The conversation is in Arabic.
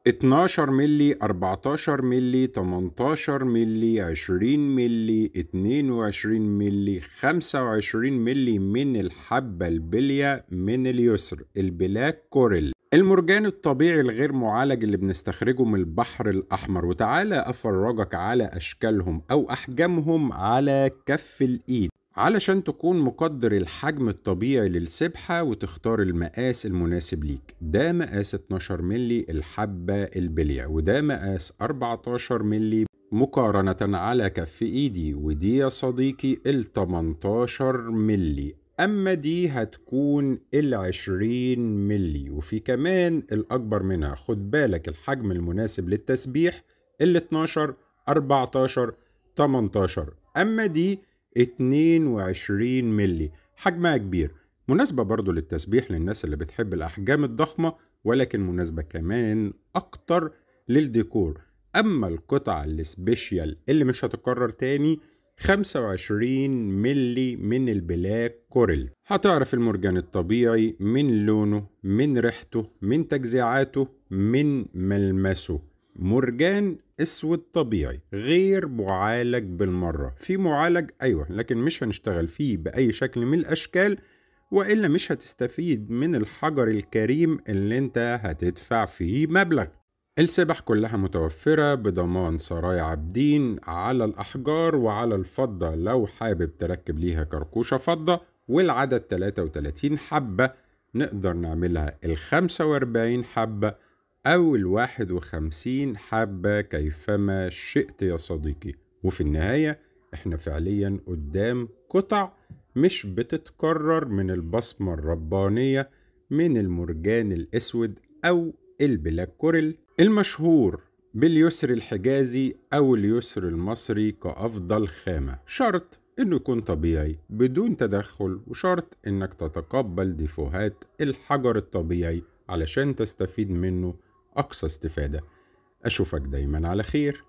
12 ملي، 14 ملي، 18 ملي، 20 ملي، 22 ملي، 25 ملي من الحبة البلية من اليسر البلاك كوريل، المرجان الطبيعي الغير معالج اللي بنستخرجه من البحر الأحمر. وتعالى أفرجك على أشكالهم أو أحجامهم على كف الإيد علشان تكون مقدر الحجم الطبيعي للسبحة وتختار المقاس المناسب ليك. ده مقاس 12 ملي الحبة البلية، وده مقاس 14 ملي مقارنة على كف ايدي، ودي يا صديقي 18 ملي. اما دي هتكون 20 ملي، وفي كمان الاكبر منها. خد بالك الحجم المناسب للتسبيح 12، 14، 18. اما دي 22 ملي، حجمها كبير، مناسبة برضو للتسبيح للناس اللي بتحب الأحجام الضخمة، ولكن مناسبة كمان أكتر للديكور. أما القطع السبيشيال اللي مش هتكرر تاني 25 ملي من البلاك كوريل. هتعرف المرجان الطبيعي من لونه، من ريحته، من تجزيعاته، من ملمسه. مرجان اسود طبيعي غير معالج بالمرة. في معالج ايوه، لكن مش هنشتغل فيه باي شكل من الاشكال، وإلا مش هتستفيد من الحجر الكريم اللي انت هتدفع فيه مبلغ. السبح كلها متوفرة بضمان سرايا عابدين على الأحجار وعلى الفضة لو حابب تركب ليها كركوشة فضة، والعدد 33 حبة. نقدر نعملها 45 حبة أو 51 حبة كيفما شئت يا صديقي. وفي النهاية احنا فعليا قدام قطع مش بتتكرر من البصمة الربانية من المرجان الأسود أو البلاك كوريل المشهور باليسر الحجازي أو اليسر المصري كأفضل خامة. شرط إنه يكون طبيعي بدون تدخل، وشرط إنك تتقبل ديفوهات الحجر الطبيعي علشان تستفيد منه أقصى استفادة. أشوفك دايما على خير.